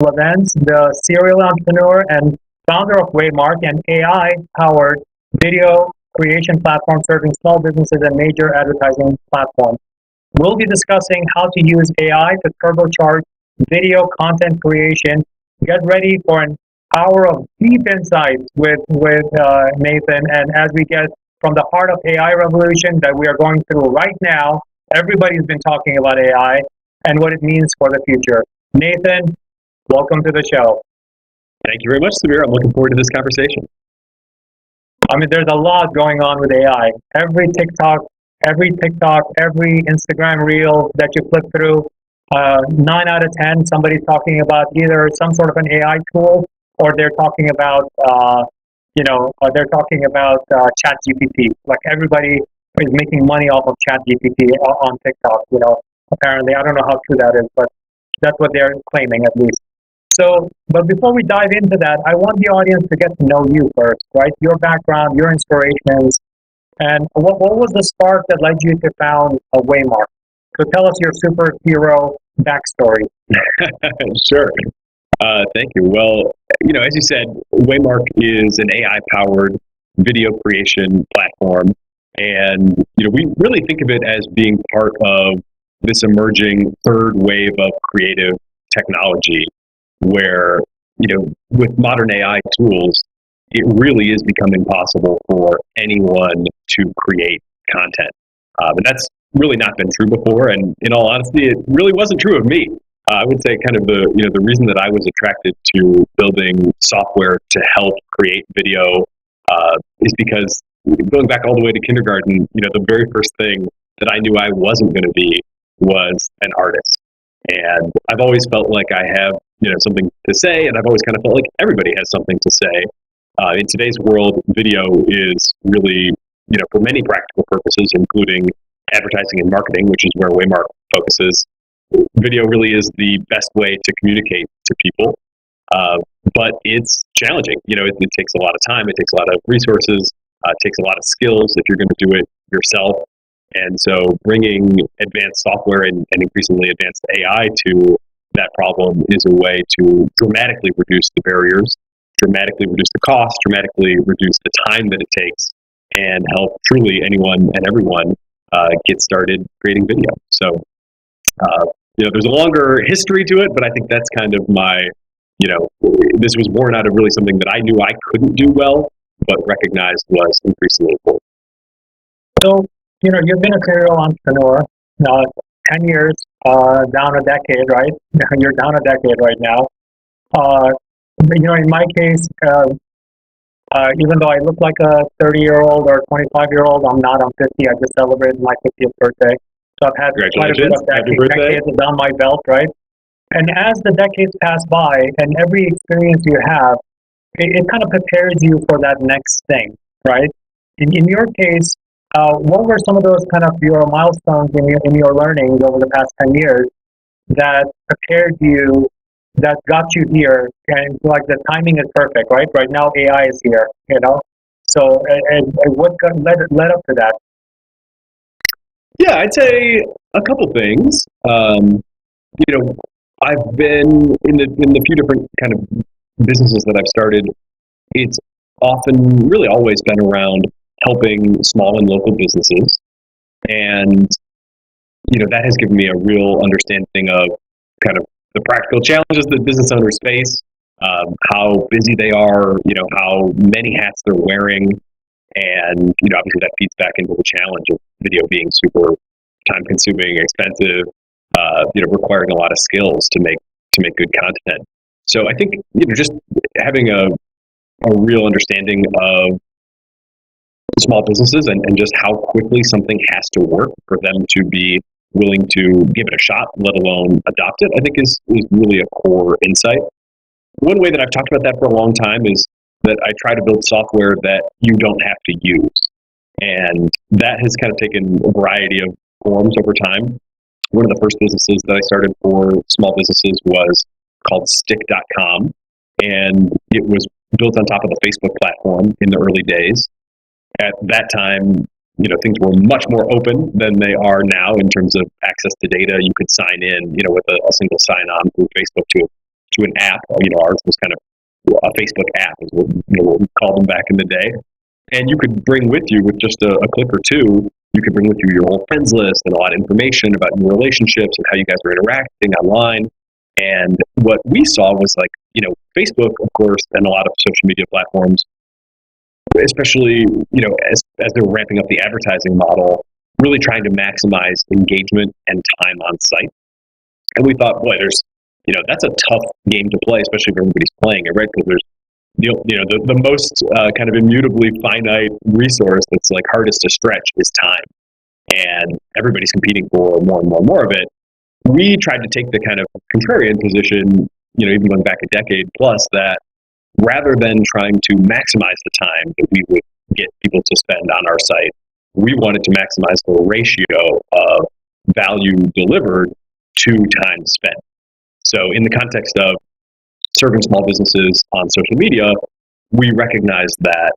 Labenz, the serial entrepreneur and founder of Waymark, an AI-powered video creation platform serving small businesses and major advertising platforms. We'll be discussing how to use AI to turbocharge video content creation. Get ready for an hour of deep insights with Nathan. And as we get from the heart of AI revolution that we are going through right now, everybody's been talking about AI and what it means for the future. Nathan, welcome to the show. Thank you very much, Sabir. I'm looking forward to this conversation. I mean, there's a lot going on with AI. Every TikTok, every Instagram reel that you flip through, 9 out of 10, somebody's talking about either some sort of an AI tool or they're talking about, ChatGPT. Like everybody is making money off of ChatGPT on TikTok. Apparently, I don't know how true that is, but that's what they're claiming at least. So, but before we dive into that, I want the audience to get to know you first, right? Your background, your inspirations, and what was the spark that led you to found a Waymark? So tell us your superhero backstory. Sure. Thank you. Well, as you said, Waymark is an AI-powered video creation platform. And, we really think of it as being part of this emerging third wave of creative technology where, with modern AI tools, it really is becoming possible for anyone to create content. But that's really not been true before. And in all honesty, it really wasn't true of me. I would say kind of the reason that I was attracted to building software to help create video is because going back all the way to kindergarten, the very first thing that I knew I wasn't going to be was an artist. And I've always felt like I have, something to say, and I've always kind of felt like everybody has something to say. In today's world, video is really, for many practical purposes, including advertising and marketing, which is where Waymark focuses, video really is the best way to communicate to people. But it's challenging. It takes a lot of time. It takes a lot of resources. It takes a lot of skills if you're going to do it yourself. And so bringing advanced software and increasingly advanced AI to that problem is a way to dramatically reduce the barriers, dramatically reduce the cost, dramatically reduce the time that it takes, and help truly anyone and everyone get started creating video. So, there's a longer history to it, but I think that's kind of my, this was born out of really something that I knew I couldn't do well, but recognized was increasingly important. So, you've been a serial entrepreneur, 10 years, down a decade, right? You're down a decade right now. In my case, even though I look like a 30-year-old or 25-year-old, I'm not. I'm 50. I just celebrated my 50th birthday. So I've had quite a bit of decades down my belt, right? And as the decades pass by, and every experience you have, it kind of prepares you for that next thing, right? In your case, what were some of those kind of your milestones in your learning over the past 10 years that prepared you, that got you here? And like the timing is perfect, right? Right now, AI is here, So, and what led up to that? Yeah, I'd say a couple things. I've been in the few different kind of businesses that I've started. It's often, really always been around helping small and local businesses. And, that has given me a real understanding of kind of the practical challenges that business owners face, how busy they are, how many hats they're wearing. And, obviously that feeds back into the challenge of video being super time consuming, expensive, requiring a lot of skills to make good content. So I think, just having a real understanding of small businesses and just how quickly something has to work for them to be willing to give it a shot, let alone adopt it, I think is really a core insight. One way that I've talked about that for a long time is that I try to build software that you don't have to use. And that has kind of taken a variety of forms over time. One of the first businesses that I started for small businesses was called stick.com. And it was built on top of the Facebook platform in the early days. At that time, things were much more open than they are now in terms of access to data. You could sign in, with a single sign-on through Facebook to to an app. Ours was kind of a Facebook app, is what we called them back in the day. And you could bring with you, with just a click or two, you could bring with you your whole friends list and a lot of information about your relationships and how you guys are interacting online. And what we saw was Facebook, of course, and a lot of social media platforms, especially, as they're ramping up the advertising model, really trying to maximize engagement and time on site. And we thought, boy, that's a tough game to play, especially if everybody's playing it, right? Because there's the most kind of immutably finite resource that's hardest to stretch is time, and everybody's competing for more and more and more of it. We tried to take the kind of contrarian position, even going back a decade plus, that rather than trying to maximize the time that we would get people to spend on our site, we wanted to maximize the ratio of value delivered to time spent. So in the context of serving small businesses on social media, we recognize that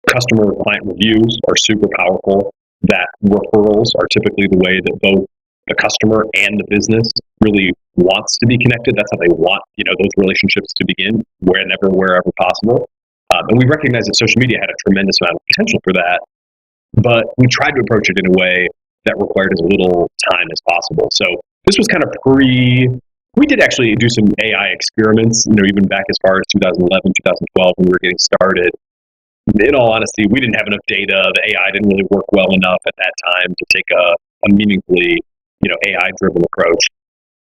customer client reviews are super powerful, that referrals are typically the way that both the customer and the business really wants to be connected. That's how they want, those relationships to begin, wherever possible. And we recognize that social media had a tremendous amount of potential for that, but we tried to approach it in a way that required as little time as possible. So this was kind of we did actually do some AI experiments, even back as far as 2011, 2012 when we were getting started. In all honesty, we didn't have enough data. The AI didn't really work well enough at that time to take a meaningfully, AI-driven approach.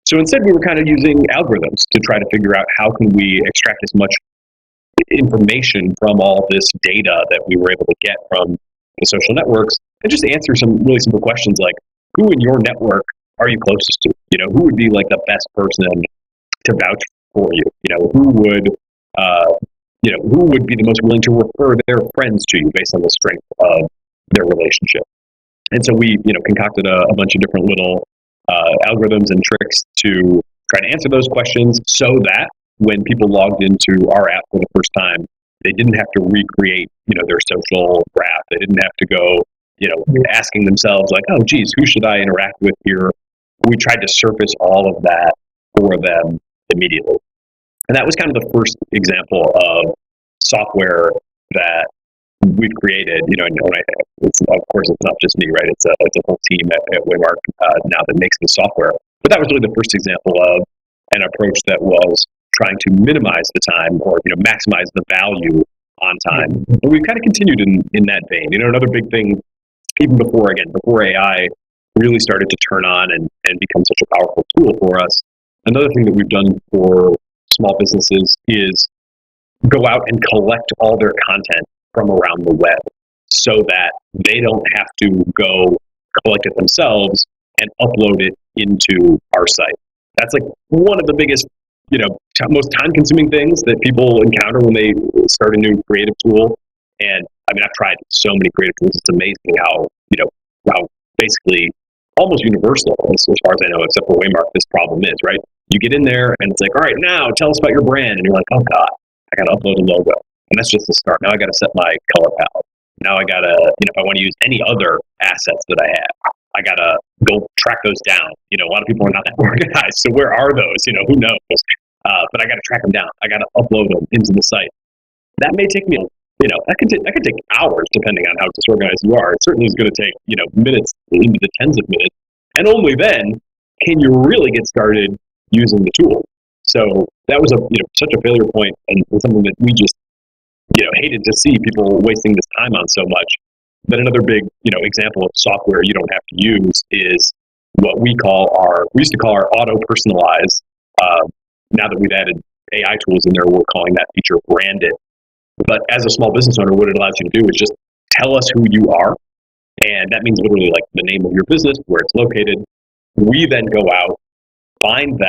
So instead, we were kind of using algorithms to try to figure out how can we extract as much information from all this data that we were able to get from the social networks, and just answer some really simple questions like, who in your network are you closest to? Who would be the best person to vouch for you? Who would be the most willing to refer their friends to you based on the strength of their relationship? And so we, concocted a bunch of different little algorithms and tricks to try to answer those questions, so that when people logged into our app for the first time, they didn't have to recreate, their social graph. They didn't have to go, asking themselves oh, geez, who should I interact with here? We tried to surface all of that for them immediately. And that was kind of the first example of software that we've created, of course, it's not just me, right? It's a whole team at Waymark now that makes the software. But that was really the first example of an approach that was trying to minimize the time, or maximize the value on time. And we've kind of continued in that vein. Another big thing, even before AI really started to turn on and become such a powerful tool for us, another thing that we've done for small businesses is go out and collect all their content from around the web, so that they don't have to go collect it themselves and upload it into our site. That's one of the biggest, most time-consuming things that people encounter when they start a new creative tool. And I've tried so many creative tools. It's amazing how basically almost universal, as far as I know, except for Waymark, this problem is, right? You get in there and it's all right, now tell us about your brand. And you're like, oh God, I got to upload a logo. And that's just the start. Now I got to set my color palette. Now I got to, if I want to use any other assets that I have, I got to go track those down. A lot of people are not that organized. So where are those? Who knows? But I got to track them down. I got to upload them into the site. That may take me, that could take hours depending on how disorganized you are. It certainly is going to take, minutes, into the tens of minutes. And only then can you really get started using the tool. So that was such a failure point, and something that we just, hated to see people wasting this time on so much. But another big, example of software you don't have to use is what we used to call our auto personalize. Now that we've added AI tools in there, we're calling that feature branded. But as a small business owner, what it allows you to do is just tell us who you are. And that means literally the name of your business, where it's located. We then go out, find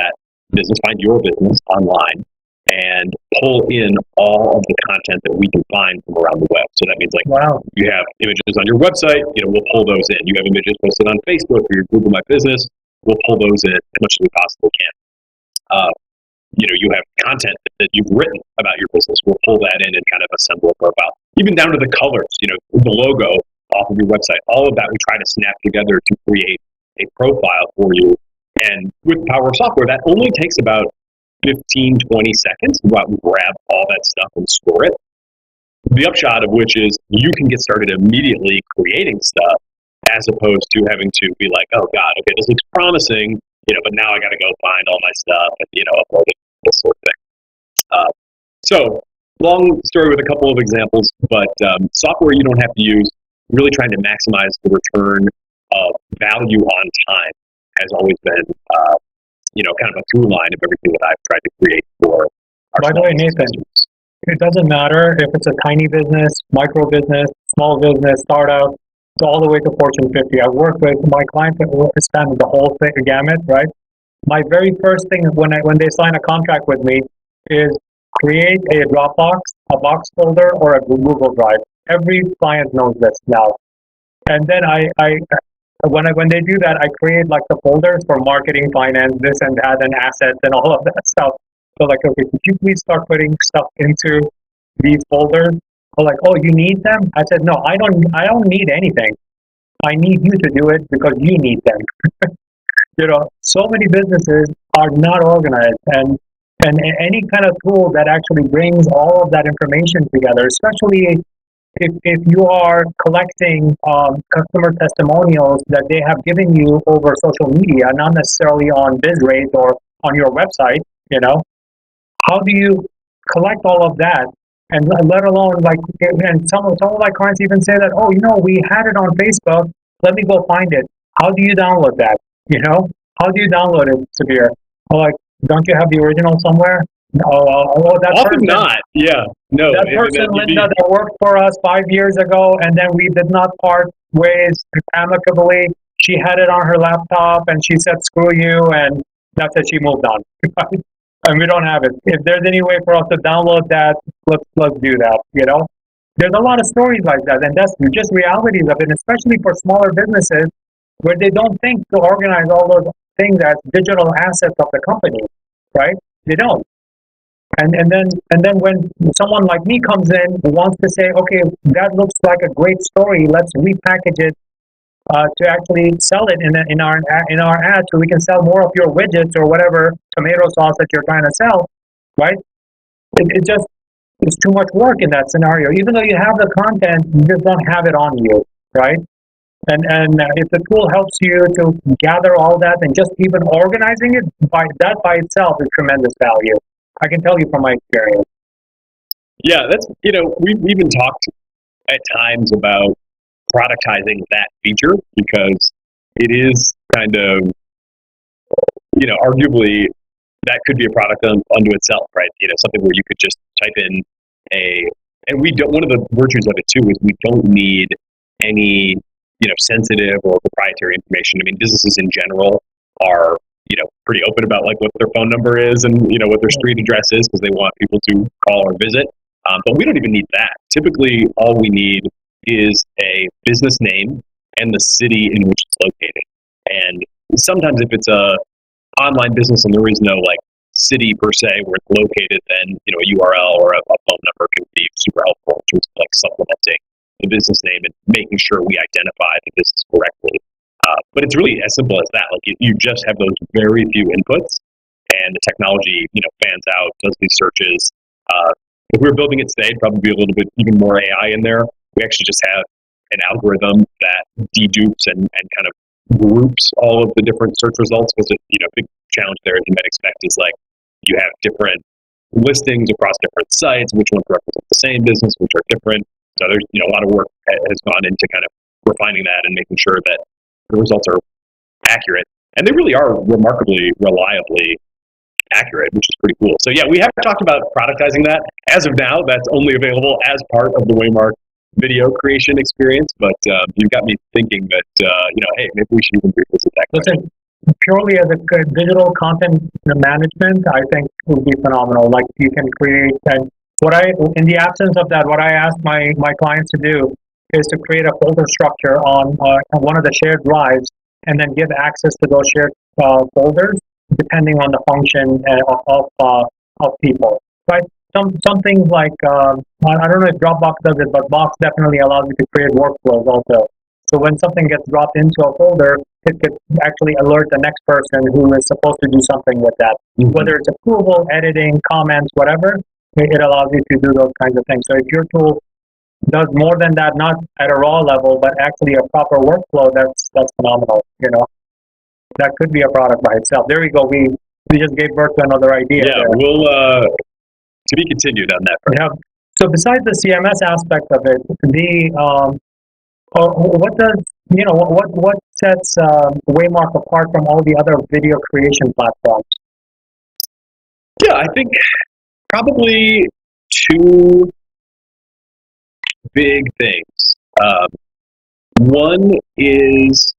your business online, and pull in all of the content that we can find from around the web. So that means wow, you have images on your website, we'll pull those in. You have images posted on Facebook or your Google My Business, we'll pull those in as much as we possibly can. You have content that you've written about your business, we'll pull that in and kind of assemble a profile. Even down to the colors, the logo off of your website, all of that we try to snap together to create a profile for you. And with the power of software, that only takes about 15, 20 seconds to go out and grab all that stuff and store it. The upshot of which is you can get started immediately creating stuff as opposed to having to be like, oh God, okay, this looks promising, but now I got to go find all my stuff and, upload it, this sort of thing. So long story with a couple of examples, but software you don't have to use, really trying to maximize the return of value on time has always been, kind of a through line of everything that I've tried to create for our By the way, Nathan, customers. It doesn't matter if it's a tiny business, micro business, small business, startup, it's all the way to Fortune 50. I've worked with my clients that span the whole gamut, right? My very first thing when they sign a contract with me is create a Dropbox, a box folder, or a Google Drive. Every client knows this now. And then when they do that, I create like the folders for marketing, finance, this and that, and assets and all of that stuff. So like, okay, could you please start putting stuff into these folders? They're like, oh, you need them? I said, no, I don't need anything. I need you to do it because you need them. So many businesses are not organized, and any kind of tool that actually brings all of that information together, especially if you are collecting customer testimonials that they have given you over social media, not necessarily on BizRate or on your website, how do you collect all of that? And let alone and some of my clients even say that, oh, we had it on Facebook. Let me go find it. How do you download that? How do you download it, Sabir? Like, don't you have the original somewhere? That often person, not. Yeah, no. That person, Linda, that worked for us 5 years ago, and then we did not part ways amicably. She had it on her laptop, and she said, "Screw you," and that's it. She moved on, and we don't have it. If there's any way for us to download that, let's do that. There's a lot of stories like that, and that's just realities of it, especially for smaller businesses where they don't think to organize all those things as digital assets of the company, right? They don't. And then when someone like me comes in who wants to say, okay, that looks like a great story, let's repackage it to actually sell it in our ad, so we can sell more of your widgets or whatever tomato sauce that you're trying to sell, right? It's too much work in that scenario. Even though you have the content, you just don't have it on you, right? And if the tool helps you to gather all that and just even organizing it, by itself is tremendous value. I can tell you from my experience. Yeah, that's, we've even talked at times about productizing that feature because it is kind of, arguably that could be a product unto itself, right? Something where you could just type in and one of the virtues of it too is we don't need any, sensitive or proprietary information. I mean, businesses in general are, pretty open about like what their phone number is and, what their street address is because they want people to call or visit. But we don't even need that. Typically, all we need is a business name and the city in which it's located. And sometimes if it's a online business and there is no like city per se where it's located, then, a URL or a phone number can be super helpful in terms of like supplementing the business name and making sure we identify the business correctly. But it's really as simple as that. Like you just have those very few inputs, and the technology, fans out, does these searches. If we were building it today, it'd probably be a little bit even more AI in there. We actually just have an algorithm that dedupes and kind of groups all of the different search results because a big challenge there, as you might expect, is like you have different listings across different sites, which ones represent the same business, which are different. So there's a lot of work has gone into kind of refining that and making sure that the results are accurate. And they really are remarkably reliably accurate, which is pretty cool. So yeah, we have talked about productizing that. As of now, that's only available as part of the Waymark video creation experience. But you've got me thinking that, hey, maybe we should even revisit that. Listen, purely as a digital content management, I think it would be phenomenal. Like you can create, and in the absence of that, what I ask my clients to do is to create a folder structure on one of the shared drives and then give access to those shared folders depending on the function of people, right? Some things like, I don't know if Dropbox does it, but Box definitely allows you to create workflows also. So when something gets dropped into a folder, it could actually alert the next person who is supposed to do something with that. Whether it's approval, editing, comments, whatever, it allows you to do those kinds of things. So if your tool does more than that, not at a raw level, but actually a proper workflow, that's phenomenal. That could be a product by itself. There we go. We just gave birth to another idea. Yeah, we'll to be continued on that front. Yeah. So besides the CMS aspect of it, what sets Waymark apart from all the other video creation platforms? Yeah, I think probably two big things. One is,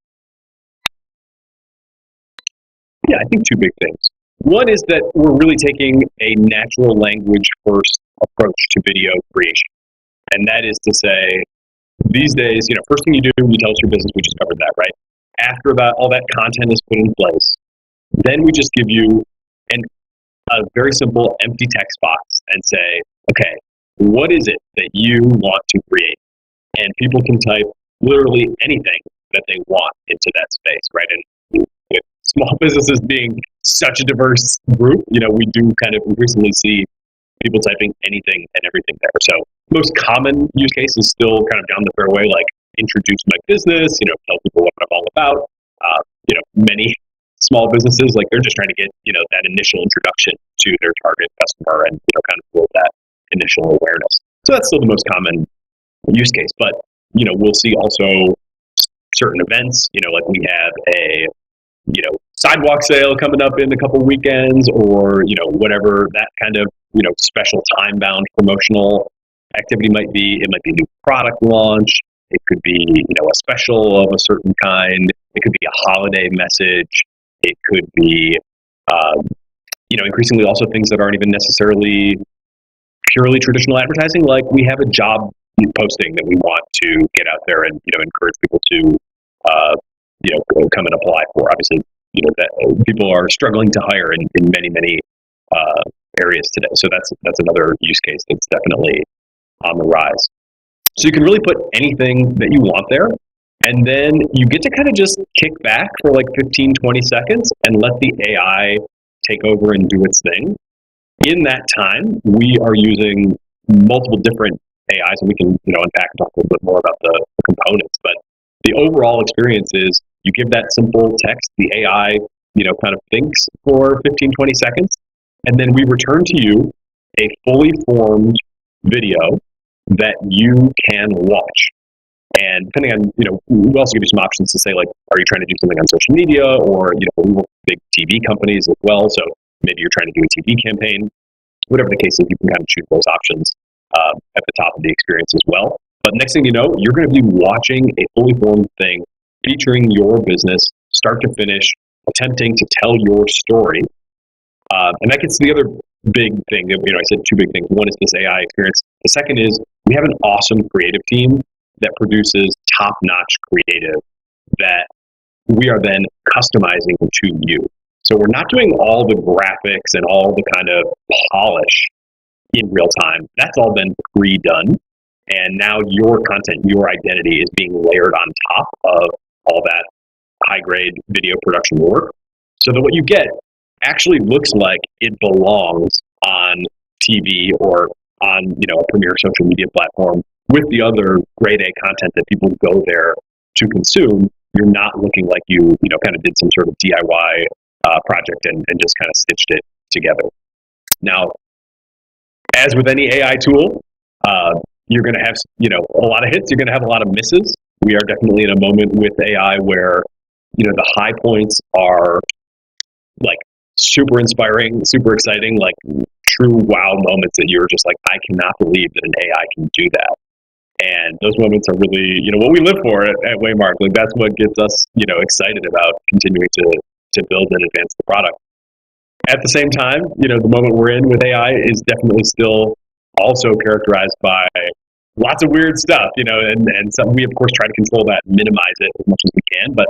I think two big things. One is that we're really taking a natural language first approach to video creation. And that is to say, these days, first thing you do, you tell us your business, we just covered that, right? After all that content is put in place, then we just give you a very simple empty text box and say, okay, what is it that you want to create? And people can type literally anything that they want into that space, right? And with small businesses being such a diverse group, we do kind of increasingly see people typing anything and everything there. So most common use case is still kind of down the fairway, like introduce my business, tell people what I'm all about. Many small businesses, like they're just trying to get, that initial introduction to their target customer and, kind of build that initial awareness. So that's still the most common use case. But, we'll see also certain events, like we have a, sidewalk sale coming up in a couple weekends or, whatever that kind of, special time-bound promotional activity might be. It might be a new product launch. It could be, a special of a certain kind. It could be a holiday message. It could be, increasingly also things that aren't even necessarily purely traditional advertising. Like we have a job posting that we want to get out there and, encourage people to, come and apply for. Obviously, that people are struggling to hire in many, many areas today. So that's another use case that's definitely on the rise. So you can really put anything that you want there, and then you get to kind of just kick back for like 15, 20 seconds and let the AI take over and do its thing. In that time, we are using multiple different AIs, and we can unpack and talk a little bit more about the components. But the overall experience is you give that simple text, the AI kind of thinks for 15, 20 seconds, and then we return to you a fully formed video that you can watch. And depending on, we also give you some options to say, like, are you trying to do something on social media, or, we work with big TV companies as well. So maybe you're trying to do a TV campaign, whatever the case is, you can kind of choose those options at the top of the experience as well. But next thing you know, you're going to be watching a fully formed thing featuring your business, start to finish, attempting to tell your story. And that gets to the other big thing. I said two big things. One is this AI experience. The second is we have an awesome creative team that produces top-notch creative that we are then customizing to you. So we're not doing all the graphics and all the kind of polish in real time. That's all been pre-done. And now your content, your identity is being layered on top of all that high-grade video production work, so that what you get actually looks like it belongs on TV or on a premier social media platform with the other grade A content that people go there to consume. You're not looking like you kind of did some sort of DIY project and just kind of stitched it together. Now, as with any AI tool, you're going to have a lot of hits. You're going to have a lot of misses. We are definitely in a moment with AI where the high points are like super inspiring, super exciting, like true wow moments that you're just like, I cannot believe that an AI can do that. And those moments are really, what we live for at Waymark. Like that's what gets us, excited about continuing to build and advance the product. At the same time, the moment we're in with AI is definitely still also characterized by lots of weird stuff, and some, we of course try to control that, minimize it as much as we can. But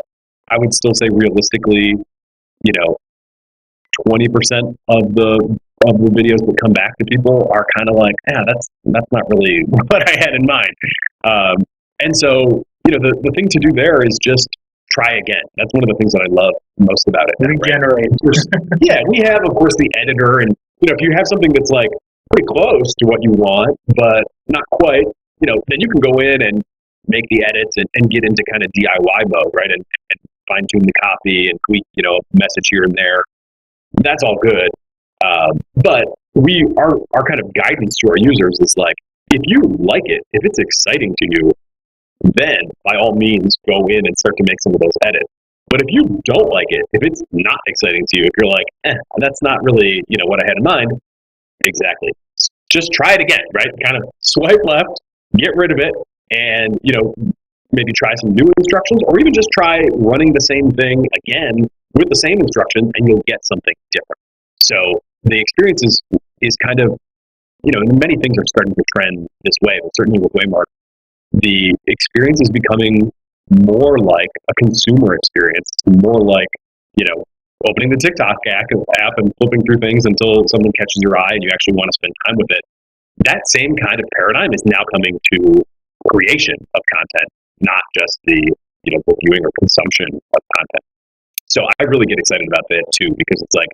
I would still say realistically, 20% of the videos that come back to people are kind of like, that's not really what I had in mind. And so, the thing to do there is just try again. That's one of the things that I love most about it. Regenerate. Yeah, we have, of course, the editor, and if you have something that's like pretty close to what you want, but not quite, then you can go in and make the edits and get into kind of DIY mode, right? And fine tune the copy and tweak, a message here and there. That's all good. But our kind of guidance to our users is like, if you like it, if it's exciting to you, then by all means go in and start to make some of those edits. But if you don't like it, if it's not exciting to you, if you're like, that's not really, what I had in mind, exactly. Just try it again, right? Kind of swipe left, get rid of it, and, maybe try some new instructions, or even just try running the same thing again with the same instructions, and you'll get something different. So the experience is kind of, many things are starting to trend this way, but certainly with Waymark, the experience is becoming more like a consumer experience, more like, opening the TikTok app and flipping through things until someone catches your eye and you actually want to spend time with it. That same kind of paradigm is now coming to creation of content, not just the viewing or consumption of content. So I really get excited about that too, because it's like,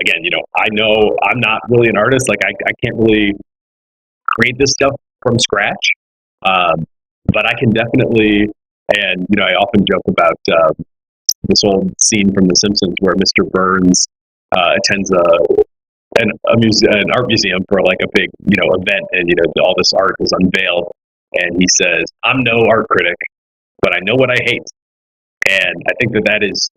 again, I know I'm not really an artist. Like I can't really create this stuff from scratch, but I can definitely, and I often joke about this old scene from The Simpsons where Mr. Burns attends an art museum for like a big event, and all this art is unveiled, and he says, "I'm no art critic, but I know what I hate." And I think that is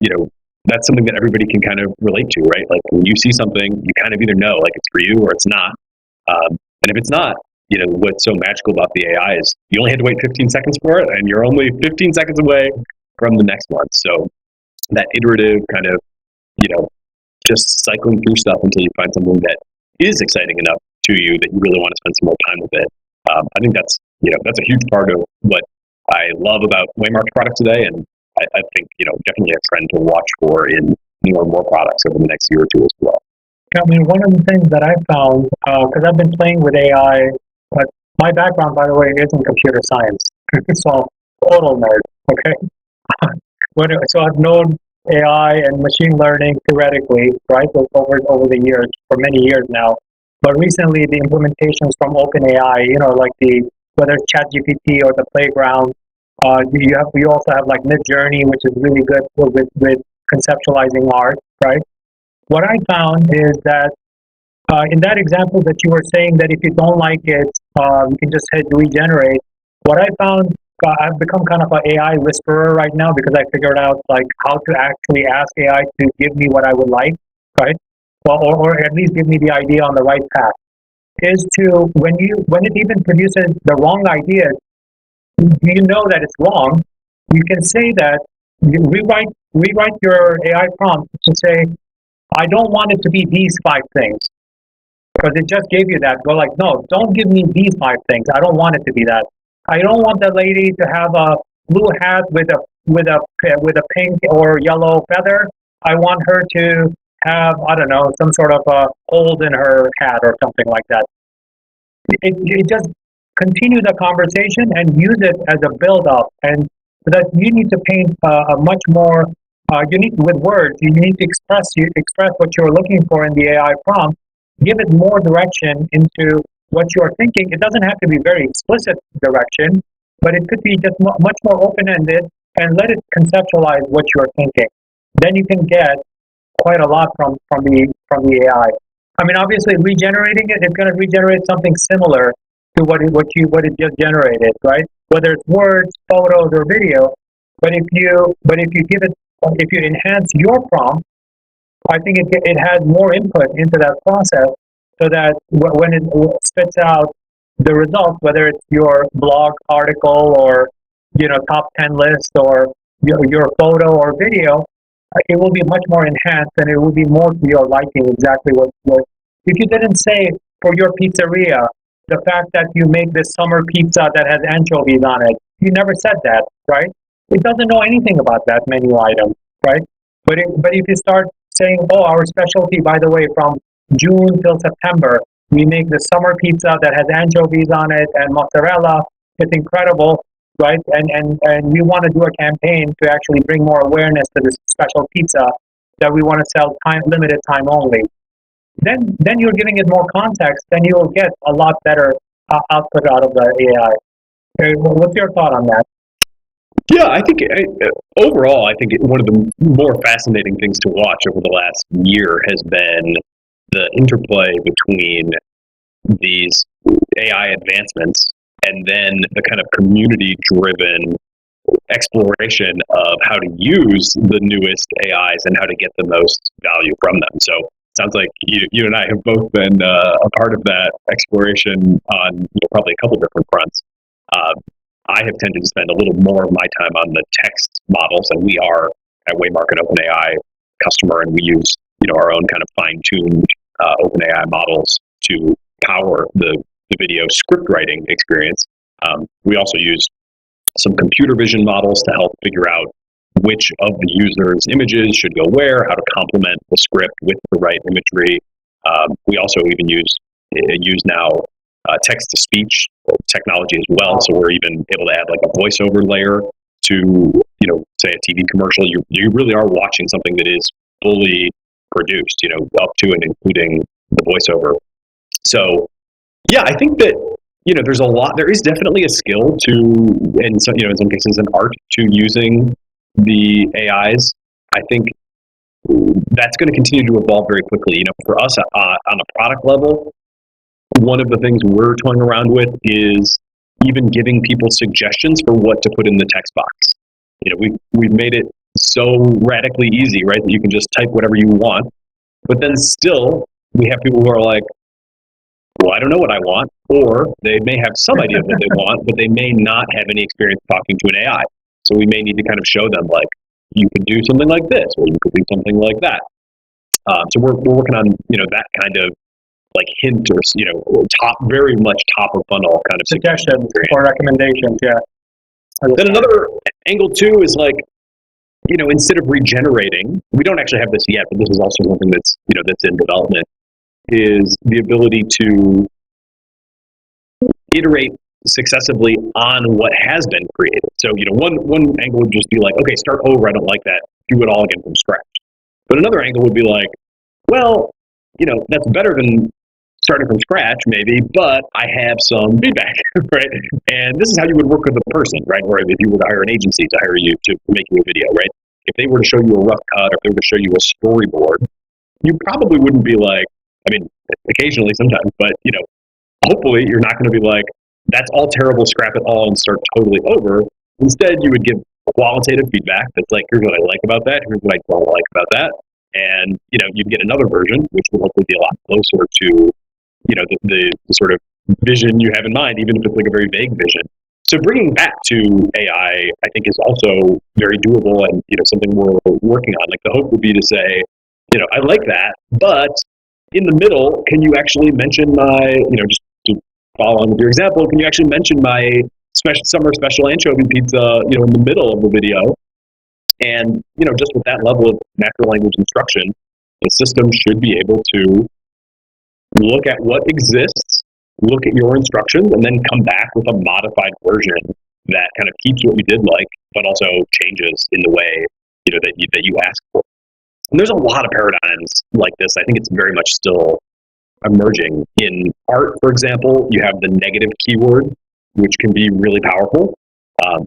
that's something that everybody can kind of relate to, right? Like when you see something, you kind of either know like it's for you or it's not. And if it's not, what's so magical about the AI is you only had to wait 15 seconds for it, and you're only 15 seconds away from the next one. So that iterative kind of, just cycling through stuff until you find something that is exciting enough to you that you really want to spend some more time with it. I think that's a huge part of what I love about Waymark's product today, and I think definitely a trend to watch for in more and more products over the next year or two as well. I mean, one of the things that I found, because I've been playing with AI, but my background, by the way, is in computer science, so total nerd. Okay, so I've known AI and machine learning theoretically, right, over the years, for many years now. But recently, the implementations from OpenAI, like whether it's ChatGPT or the Playground, you also have like Midjourney, which is really good with conceptualizing art, right? What I found is that in that example that you were saying that if you don't like it, you can just hit regenerate. What I found, I've become kind of an AI whisperer right now because I figured out like how to actually ask AI to give me what I would like, right? Well, or at least give me the idea on the right path. Is to when it even produces the wrong ideas, you know that it's wrong. You can say that you rewrite your AI prompt to say, I don't want it to be these 5 things. Because it just gave you that. Go like, no, don't give me these 5 things. I don't want it to be that. I don't want the lady to have a blue hat with a pink or yellow feather. I want her to have, I don't know, some sort of a hole in her hat or something like that. It just continue the conversation and use it as a build-up. And that you need to paint a much more, with words, you need to express what you're looking for in the AI prompt, give it more direction into what you're thinking. It doesn't have to be very explicit direction, but it could be just much more open-ended, and let it conceptualize what you're thinking. Then you can get quite a lot from the AI. I mean, obviously, regenerating it's going to regenerate something similar to what it just generated, right? Whether it's words, photos, or video. But if you enhance your prompt, I think it has more input into that process, so that when it spits out the results, whether it's your blog article or top 10 list or your photo or video, it will be much more enhanced, and it will be more to your liking. Exactly what if you didn't say for your pizzeria the fact that you make this summer pizza that has anchovies on it, you never said that, right? It doesn't know anything about that menu item, right? But if you start saying, oh, our specialty, by the way, from June till September, we make the summer pizza that has anchovies on it and mozzarella. It's incredible. right? And we want to do a campaign to actually bring more awareness to this special pizza that we want to sell limited time only. Then you're giving it more context, then you'll get a lot better output out of the AI. Okay, what's your thought on that? Yeah, I think overall, I think one of the more fascinating things to watch over the last year has been the interplay between these AI advancements and then the kind of community-driven exploration of how to use the newest AIs and how to get the most value from them. So it sounds like you and I have both been a part of that exploration on probably a couple different fronts. I have tended to spend a little more of my time on the text models, and we are at Waymark an OpenAI customer, and we use our own kind of fine-tuned OpenAI models to power the video script writing experience. We also use some computer vision models to help figure out which of the user's images should go where, how to complement the script with the right imagery. We also even use now text-to-speech technology as well, so we're even able to add like a voiceover layer to, say a TV commercial. You really are watching something that is fully produced, up to and including the voiceover. So, yeah, I think that there is definitely a skill to, and so, in some cases, an art to using the AIs. I think that's going to continue to evolve very quickly. For us on a product level, one of the things we're toying around with is even giving people suggestions for what to put in the text box. We've made it so radically easy, right, that you can just type whatever you want. But then still, we have people who are like, well, I don't know what I want, or they may have some idea of what they want, but they may not have any experience talking to an AI. So we may need to kind of show them, like, you could do something like this, or you could do something like that. So we're working on, that kind of like hint or, very much top of funnel kind of suggestions or recommendations. Yeah. Then another angle too is like, instead of regenerating, we don't actually have this yet, but this is also something that's, that's in development, is the ability to iterate successively on what has been created. So, one angle would just be like, okay, start over, I don't like that, do it all again from scratch. But another angle would be like, well, that's better than starting from scratch maybe, but I have some feedback, right? And this is how you would work with a person, right? Or if you were to hire an agency to hire you to make you a video, right? If they were to show you a rough cut, or if they were to show you a storyboard, you probably wouldn't be like, occasionally sometimes, but, hopefully you're not going to be like, that's all terrible, scrap it all and start totally over. Instead, you would give qualitative feedback that's like, here's what I like about that, here's what I don't like about that. And, you'd get another version, which will hopefully be a lot closer to, the sort of vision you have in mind, even if it's like a very vague vision. So bringing that to AI, I think, is also very doable and, something we're working on. Like the hope would be to say, I like that, but in the middle, can you actually mention my, just to follow on with your example, can you actually mention my summer special anchovy pizza, in the middle of the video? And, just with that level of natural language instruction, the system should be able to look at what exists, look at your instructions, and then come back with a modified version that kind of keeps what you did like, but also changes in the way, that you ask for. And there's a lot of paradigms like this. I think it's very much still emerging. In art, for example, you have the negative keyword, which can be really powerful.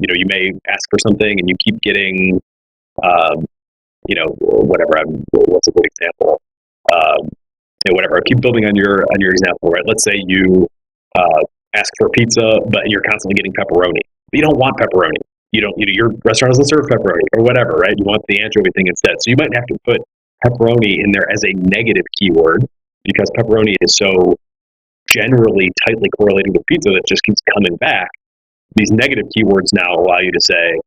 You may ask for something and you keep getting, whatever. What's a good example? Whatever. I keep building on your example, right? Let's say you ask for pizza, but you're constantly getting pepperoni. But you don't want pepperoni. Your restaurant doesn't serve pepperoni or whatever, right? You want the anchovy thing instead. So you might have to put pepperoni in there as a negative keyword because pepperoni is so generally tightly correlated with pizza that just keeps coming back. These negative keywords now allow you to say,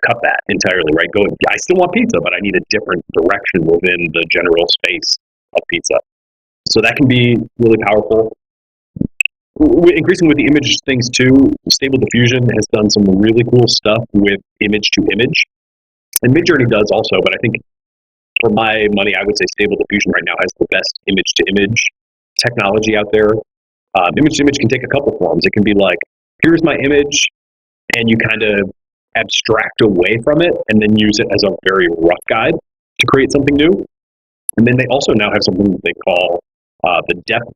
cut that entirely, right? I still want pizza, but I need a different direction within the general space of pizza. So that can be really powerful. Increasing with the image things too, Stable Diffusion has done some really cool stuff with image to image. And Midjourney does also, but I think for my money, I would say Stable Diffusion right now has the best image to image technology out there. Image to image can take a couple forms. It can be like, here's my image, and you kind of abstract away from it and then use it as a very rough guide to create something new. And then they also now have something that they call the depth,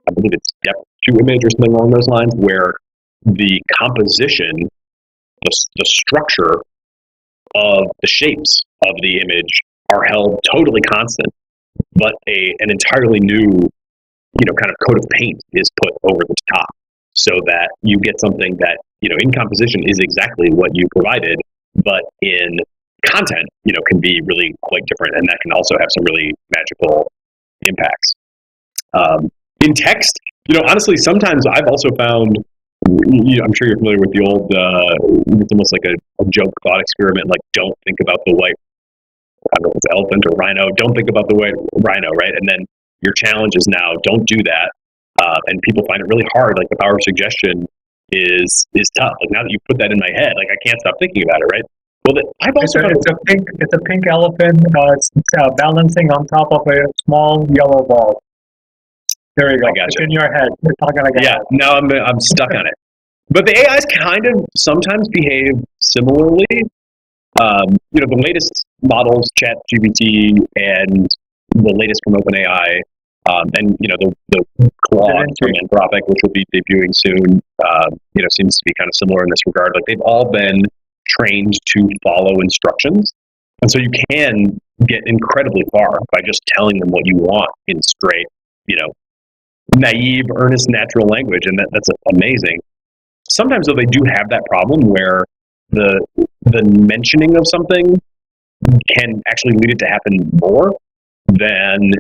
I believe it's depth to image or something along those lines, where the composition, the structure of the shapes of the image are held totally constant, but an entirely new, kind of coat of paint is put over the top, so that you get something that, in composition is exactly what you provided, but in content, can be really quite different, and that can also have some really magical impacts. In text, honestly, sometimes I've also found, I'm sure you're familiar with the old, it's almost like a joke thought experiment, like don't think about the white, I don't know if it's elephant or rhino, don't think about the white rhino, right? And then your challenge is now, don't do that. And people find it really hard, like the power of suggestion is tough. Like now that you put that in my head, like I can't stop thinking about it, right? Well, I've also it's a pink elephant. It's balancing on top of a small yellow ball. There you go. It's in your head. It's not gonna get out. Now I'm stuck on it. But the AIs kind of sometimes behave similarly. The latest models, ChatGPT, and the latest from OpenAI, and the Claude from Anthropic, which will be debuting soon, seems to be kind of similar in this regard. Like they've all been trained to follow instructions, and so you can get incredibly far by just telling them what you want in straight, naive, earnest, natural language, and that's amazing. Sometimes, though, they do have that problem where the mentioning of something can actually lead it to happen more than,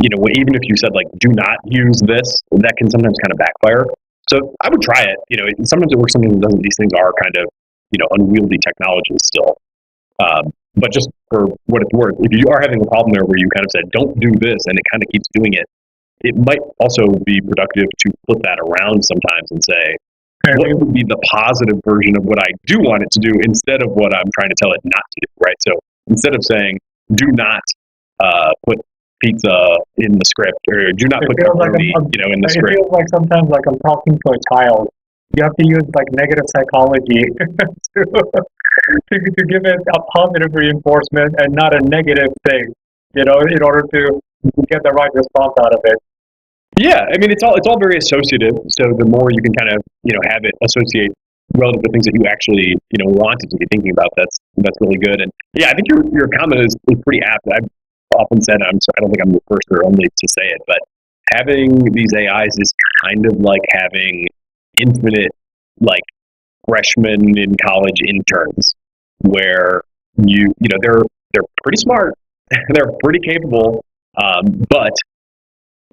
even if you said, like, do not use this, that can sometimes kind of backfire. So I would try it. Sometimes it works, sometimes it doesn't. These things are kind of, unwieldy technologies still. But just for what it's worth, if you are having a problem there where you kind of said, don't do this, and it kind of keeps doing it, it might also be productive to flip that around sometimes and say, what would be the positive version of what I do want it to do instead of what I'm trying to tell it not to do, right? So instead of saying, do not put pizza in the script, or do not put pepperoni, in the script. It feels like sometimes like I'm talking to a child. You have to use like negative psychology to give it a positive reinforcement and not a negative thing, in order to get the right response out of it. Yeah, I mean, it's all very associative. So the more you can kind of, have it associate relative to things that you actually, wanted to be thinking about, that's really good. And yeah, I think your comment is pretty apt. I've often said, I don't think I'm the first or only to say it, but having these AIs is kind of like having infinite, like, freshmen in college interns, where they're pretty smart, they're pretty capable, but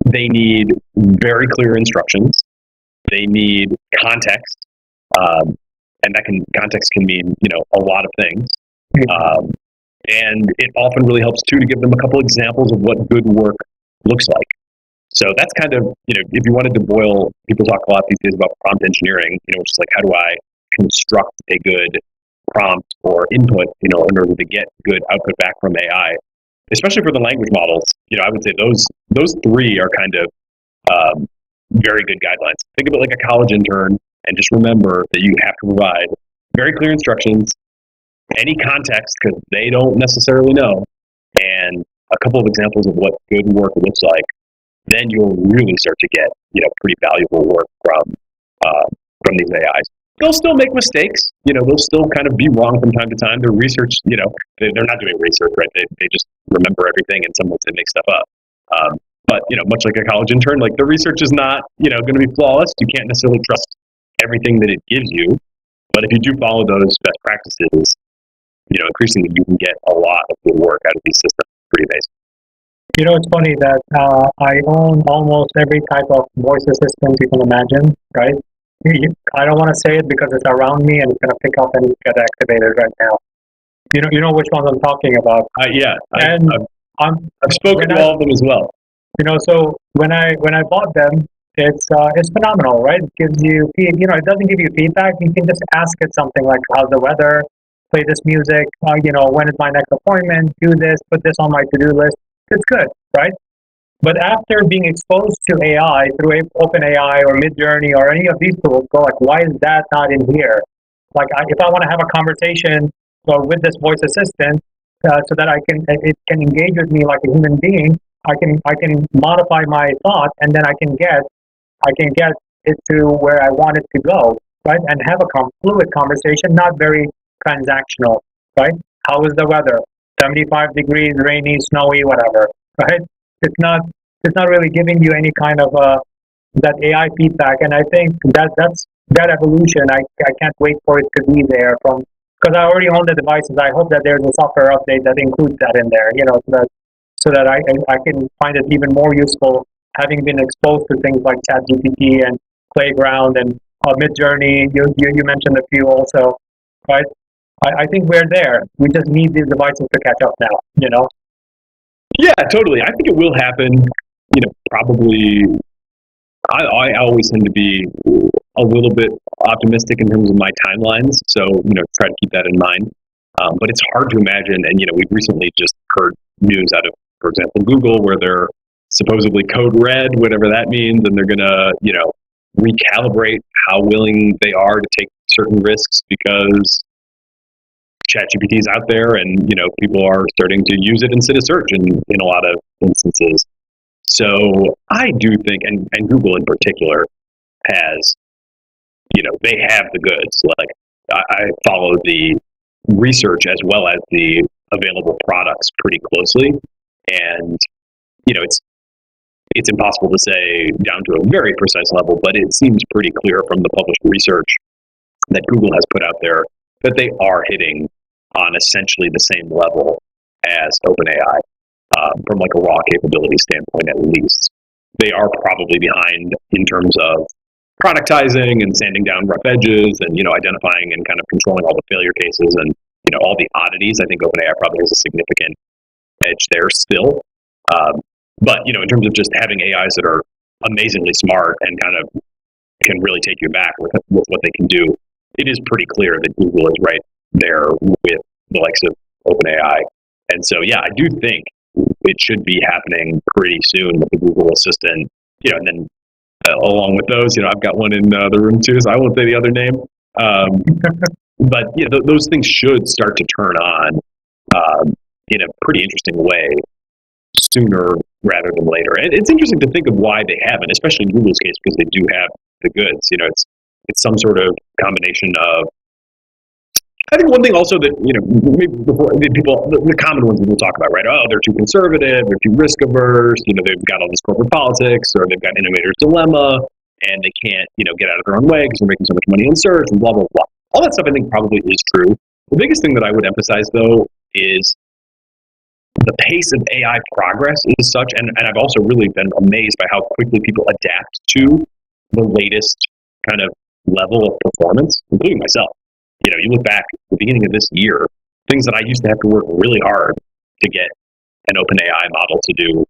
they need very clear instructions. They need context, and context can mean a lot of things. And it often really helps too to give them a couple examples of what good work looks like. So that's kind of, if you wanted to boil, people talk a lot these days about prompt engineering, which is like, how do I construct a good prompt or input, in order to get good output back from AI, especially for the language models. I would say those three are kind of very good guidelines. Think of it like a college intern, and just remember that you have to provide very clear instructions, any context, because they don't necessarily know, and a couple of examples of what good work looks like. Then you'll really start to get, pretty valuable work from these AIs. They'll still make mistakes. They'll still kind of be wrong from time to time. Their research, they're not doing research, right? They just remember everything, and sometimes they make stuff up. But, much like a college intern, like the research is not, going to be flawless. You can't necessarily trust everything that it gives you. But if you do follow those best practices, increasingly you can get a lot of good work out of these systems. Pretty amazing. It's funny that I own almost every type of voice assistant you can imagine, right? I don't want to say it because it's around me and it's going to pick up and get activated right now. You know which ones I'm talking about. Yeah, I've spoken to all of them as well. So when I bought them, it's phenomenal, right? It gives you, it doesn't give you feedback. You can just ask it something like, how's the weather? Play this music. When is my next appointment? Do this. Put this on my to-do list. It's good, right? But after being exposed to AI through OpenAI or Midjourney or any of these tools, go like, why is that not in here? Like if I want to have a conversation with this voice assistant, so that it can engage with me like a human being, I can modify my thought, and then I can get it to where I want it to go, right? And have a fluid conversation, not very transactional, right? How is the weather? 75 degrees, rainy, snowy, whatever, right? It's not really giving you any kind of that AI feedback, and I think that evolution. I can't wait for it to be there because I already own the devices. I hope that there's a software update that includes that in there, so that I can find it even more useful, having been exposed to things like ChatGPT and Playground and Midjourney. You mentioned a few also, right? I think we're there. We just need these devices to catch up now, Yeah, totally. I think it will happen. Probably. I always tend to be a little bit optimistic in terms of my timelines, so try to keep that in mind. But it's hard to imagine, and we've recently just heard news out of, for example, Google, where they're supposedly code red, whatever that means, and they're gonna recalibrate how willing they are to take certain risks because ChatGPT is out there, and people are starting to use it instead of search in a lot of instances. So I do think, and Google in particular has, they have the goods. Like I follow the research as well as the available products pretty closely, and it's impossible to say down to a very precise level, but it seems pretty clear from the published research that Google has put out there that they are hitting on essentially the same level as OpenAI. From like a raw capability standpoint, at least. They are probably behind in terms of productizing and sanding down rough edges and, identifying and kind of controlling all the failure cases and, all the oddities. I think OpenAI probably has a significant edge there still. But, in terms of just having AIs that are amazingly smart and kind of can really take you back with what they can do, it is pretty clear that Google is right there with the likes of OpenAI. And so, yeah, I do think it should be happening pretty soon with the Google Assistant, and then along with those, I've got one in the room too, so I won't say the other name. But those things should start to turn on in a pretty interesting way sooner rather than later. And it's interesting to think of why they haven't, especially in Google's case, because they do have the goods. It's some sort of combination of. I think one thing also that, maybe before the common ones we'll talk about, right? Oh, they're too conservative, they're too risk averse, they've got all this corporate politics, or they've got innovator's dilemma, and they can't, get out of their own way because they're making so much money in search and blah, blah, blah. All that stuff I think probably is true. The biggest thing that I would emphasize, though, is the pace of AI progress is such, and I've also really been amazed by how quickly people adapt to the latest kind of level of performance, including myself. You look back at the beginning of this year, things that I used to have to work really hard to get an OpenAI model to do,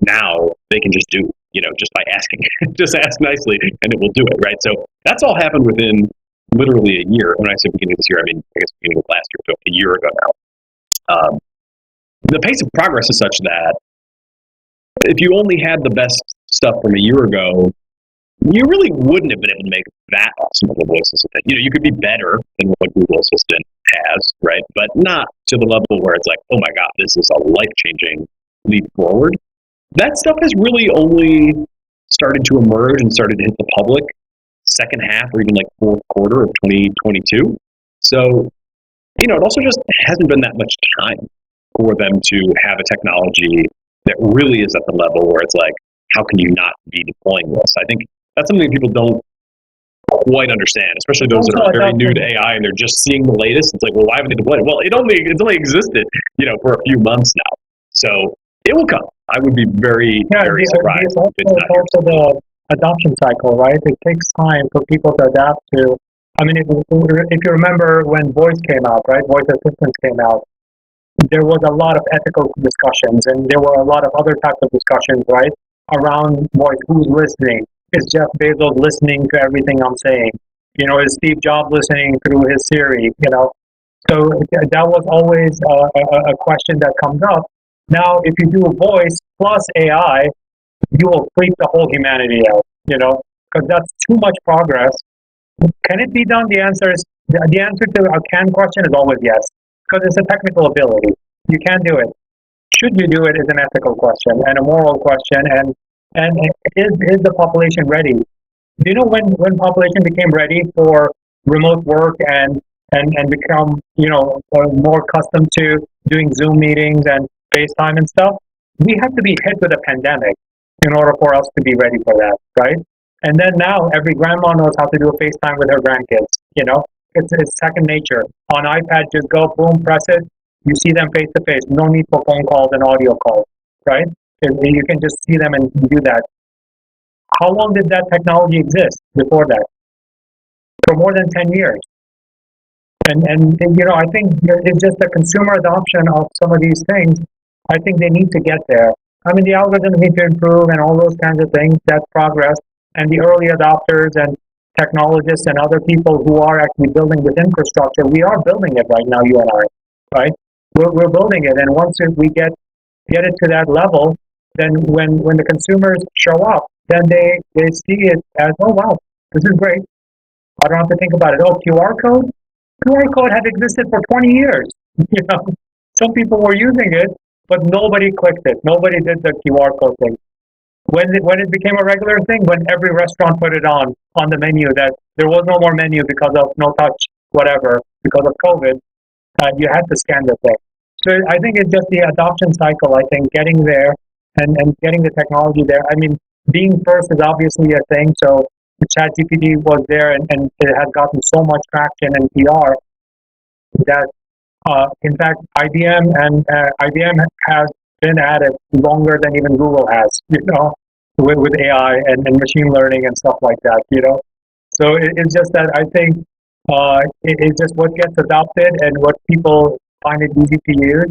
now they can just do, just by asking. Just ask nicely and it will do it, right? So that's all happened within literally a year. When I say beginning of this year, I mean, I guess beginning of last year, so a year ago now. The pace of progress is such that if you only had the best stuff from a year ago, you really wouldn't have been able to make that awesome of a voice assistant. You could be better than what Google Assistant has, right? But not to the level where it's like, oh my God, this is a life-changing leap forward. That stuff has really only started to emerge and started to hit the public second half or even like fourth quarter of 2022. So, it also just hasn't been that much time for them to have a technology that really is at the level where it's like, how can you not be deploying this? I think that's something people don't quite understand, especially those that are very new to AI and they're just seeing the latest. It's like, well, why haven't they deployed it? Well, it's only existed, for a few months now. So it will come. I would be very surprised if it's not here. Also the adoption cycle, right? It takes time for people to adapt to. I mean, if you remember when voice came out, right? Voice assistants came out. There was a lot of ethical discussions, and there were a lot of other types of discussions, right? Around voice, who's listening? Is Jeff Bezos listening to everything I'm saying? Is Steve Jobs listening through his Siri? So that was always a question that comes up. Now, if you do a voice plus AI, you will freak the whole humanity out, because that's too much progress. Can it be done? The answer is The answer to a can question is always yes, because it's a technical ability. You can do it. Should you do it is an ethical question and a moral question, and is the population ready? Do you know when population became ready for remote work and become, more accustomed to doing Zoom meetings and FaceTime and stuff? We have to be hit with a pandemic in order for us to be ready for that, right? And then now every grandma knows how to do a FaceTime with her grandkids. It's second nature. On iPad, just go, boom, press it. You see them face to face. No need for phone calls and audio calls, right? You can just see them and do that. How long did that technology exist before that? For more than 10 years. And I think it's just the consumer adoption of some of these things. I think they need to get there. I mean, the algorithms need to improve and all those kinds of things. That's progress. And the early adopters and technologists and other people who are actually building this infrastructure, we are building it right now, you and I, right? We're building it. And once we get it to that level, then when the consumers show up, then they see it as, oh, wow, this is great. I don't have to think about it. Oh, QR code? QR code had existed for 20 years. Some people were using it, but nobody clicked it. Nobody did the QR code thing. When it became a regular thing, when every restaurant put it on the menu, that there was no more menu because of no touch, whatever, because of COVID, you had to scan the thing. So I think it's just the adoption cycle, I think, getting there and getting the technology there. I mean, being first is obviously a thing. So ChatGPT was there and it has gotten so much traction and PR that, in fact, IBM has been at it longer than even Google has, with AI and machine learning and stuff like that, So it's just that I think it's just what gets adopted and what people find it easy to use.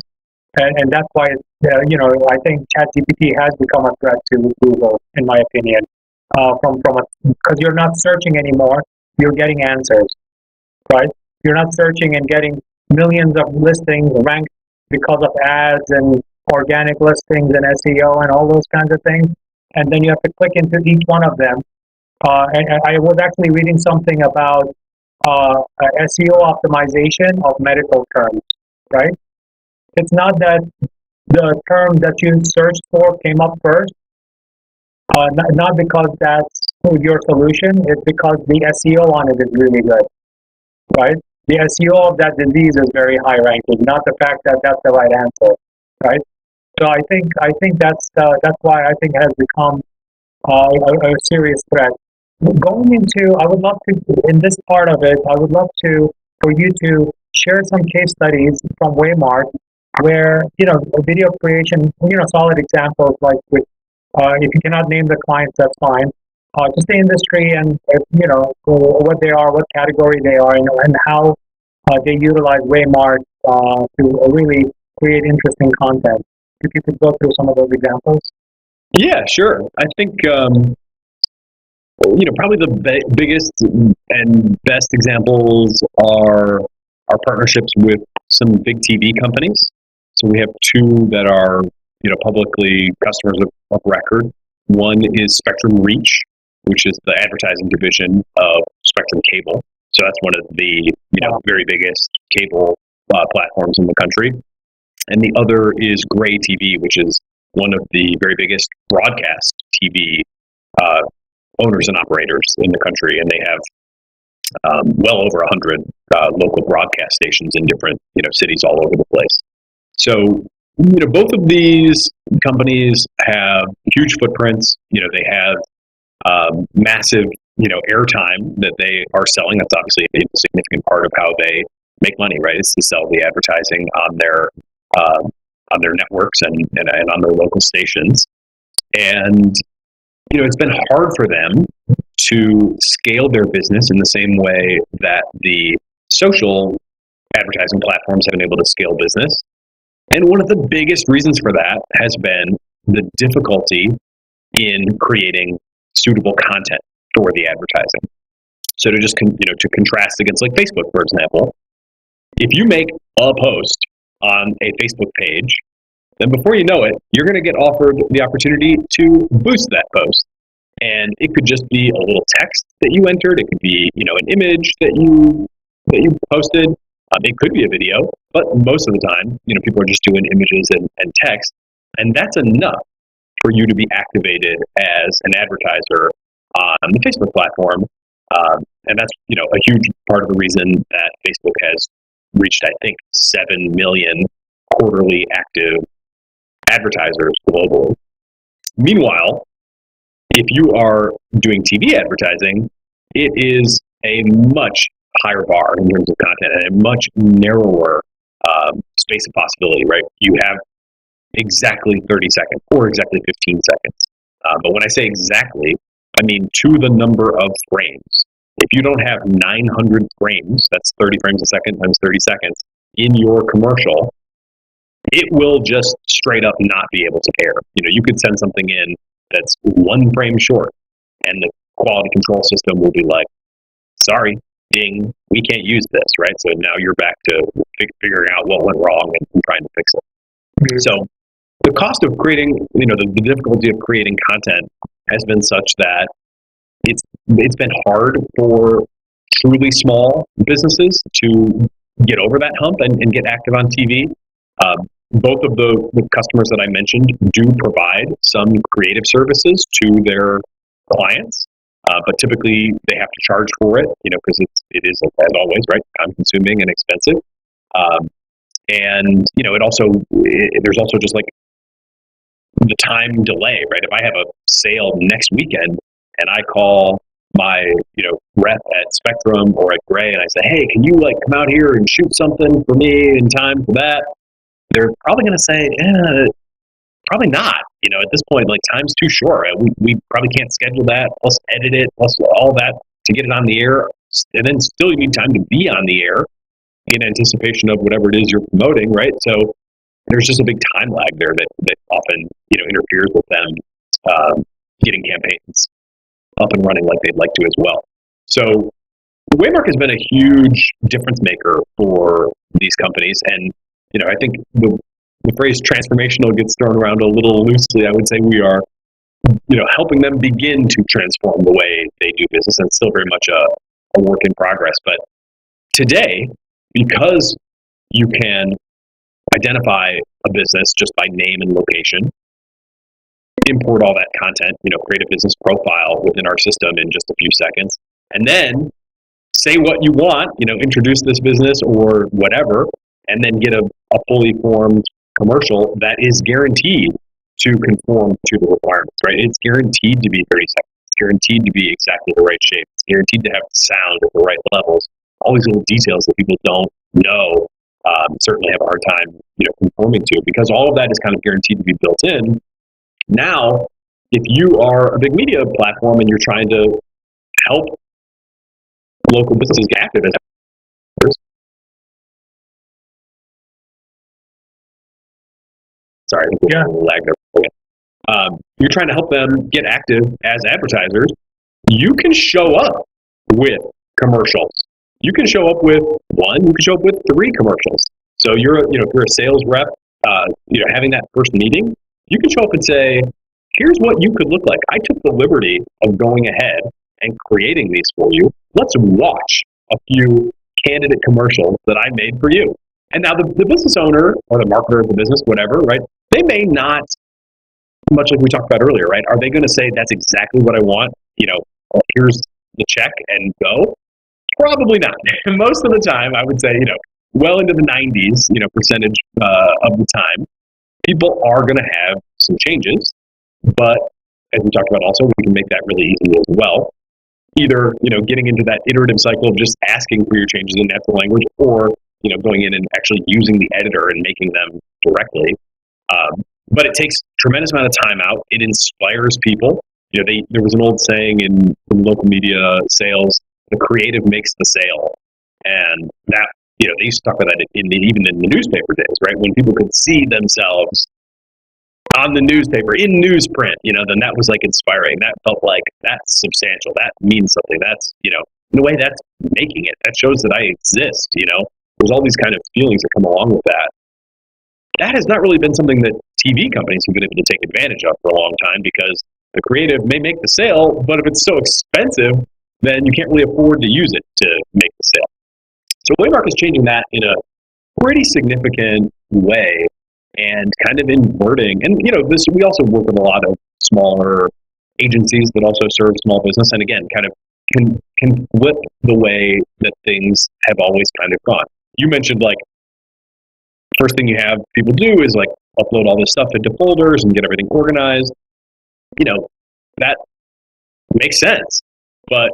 And that's why, I think ChatGPT has become a threat to Google, in my opinion. Because you're not searching anymore, you're getting answers, right? You're not searching and getting millions of listings ranked because of ads and organic listings and SEO and all those kinds of things. And then you have to click into each one of them. And I was actually reading something about SEO optimization of medical terms, right? It's not that the term that you searched for came up first, not because that's your solution, it's because the SEO on it is really good, right? The SEO of that disease is very high ranking, not the fact that that's the right answer, right? So I think that's why I think it has become a serious threat. Going into, I would love to, in this part of it, I would love for you to share some case studies from Waymark where, video creation, solid examples like with, if you cannot name the clients, that's fine. Just the industry and, what they are, what category they are, and how they utilize Waymark to really create interesting content. If you could go through some of those examples. Yeah, sure. I think, probably the biggest and best examples are our partnerships with some big TV companies. So we have two that are, publicly customers of record. One is Spectrum Reach, which is the advertising division of Spectrum Cable. So that's one of the, very biggest cable platforms in the country. And the other is Gray TV, which is one of the very biggest broadcast TV owners and operators in the country. And they have well over 100 local broadcast stations in different, cities all over the place. So, both of these companies have huge footprints. They have massive, airtime that they are selling. That's obviously a significant part of how they make money, right? Is to sell the advertising on their networks and on their local stations. And, it's been hard for them to scale their business in the same way that the social advertising platforms have been able to scale business. And one of the biggest reasons for that has been the difficulty in creating suitable content for the advertising. So to just to contrast against like Facebook, for example, if you make a post on a Facebook page, then before you know it, you're going to get offered the opportunity to boost that post. And it could just be a little text that you entered. It could be, an image that you that you posted. It could be a video, but most of the time, people are just doing images and text, and that's enough for you to be activated as an advertiser on the Facebook platform. And that's, a huge part of the reason that Facebook has reached, I think, 7 million quarterly active advertisers globally. Meanwhile, if you are doing TV advertising, it is a much higher bar in terms of content and a much narrower space of possibility, right? You have exactly 30 seconds or exactly 15 seconds. But when I say exactly, I mean to the number of frames. If you don't have 900 frames, that's 30 frames a second times 30 seconds, in your commercial, it will just straight up not be able to air. You could send something in that's 1 frame short, and the quality control system will be like, sorry, ding, we can't use this, right? So now you're back to figuring out what went wrong and trying to fix it. Mm-hmm. So the cost of creating, the difficulty of creating content has been such that it's been hard for truly small businesses to get over that hump and get active on TV. Both of the customers that I mentioned do provide some creative services to their clients, but typically they have to charge for it, because it is, as always, right, time-consuming and expensive. And there's also just like the time delay, right? If I have a sale next weekend and I call my rep at Spectrum or at Gray and I say, hey, can you come out here and shoot something for me in time for that? They're probably going to say, probably not. At this point, time's too short. We probably can't schedule that, plus edit it, plus all that to get it on the air. And then still you need time to be on the air in anticipation of whatever it is you're promoting, right? So there's just a big time lag there that often, interferes with them getting campaigns up and running like they'd like to as well. So Waymark has been a huge difference maker for these companies. And, I think the phrase transformational gets thrown around a little loosely. I would say we are, helping them begin to transform the way they do business, and still very much a work in progress. But today, because you can identify a business just by name and location, import all that content, create a business profile within our system in just a few seconds, and then say what you want, introduce this business or whatever, and then get a fully formed commercial that is guaranteed to conform to the requirements, right? It's guaranteed to be 30 seconds. It's guaranteed to be exactly the right shape. It's guaranteed to have sound at the right levels. All these little details that people don't know, certainly have a hard time, conforming to, because all of that is kind of guaranteed to be built in. Now, if you are a big media platform and you're trying to help local businesses get active as lag there. You're trying to help them get active as advertisers. You can show up with commercials. You can show up with 1. You can show up with 3 commercials. So if you're a sales rep, having that first meeting, you can show up and say, here's what you could look like. I took the liberty of going ahead and creating these for you. Let's watch a few candidate commercials that I made for you. And now the business owner or the marketer of the business, whatever, right? They may not, much like we talked about earlier, right? Are they going to say, that's exactly what I want? Here's the check and go? Probably not. Most of the time, I would say, well into the 90s, percentage of the time, people are going to have some changes. But as we talked about also, we can make that really easy as well. Either, getting into that iterative cycle of just asking for your changes in natural language, or, going in and actually using the editor and making them directly. But it takes tremendous amount of time out. It inspires people. There was an old saying in local media sales, the creative makes the sale. And that, they used to talk about that even in the newspaper days, right? When people could see themselves on the newspaper, in newsprint, then that was inspiring. That felt like that's substantial. That means something. That's, in a way, that's making it. That shows that I exist, There's all these kind of feelings that come along with that. That has not really been something that TV companies have been able to take advantage of for a long time, because the creative may make the sale, but if it's so expensive, then you can't really afford to use it to make the sale. So Waymark is changing that in a pretty significant way and kind of inverting. And, we also work with a lot of smaller agencies that also serve small business. And again, kind of can flip the way that things have always kind of gone. You mentioned first thing you have people do is upload all this stuff into folders and get everything organized. That makes sense. But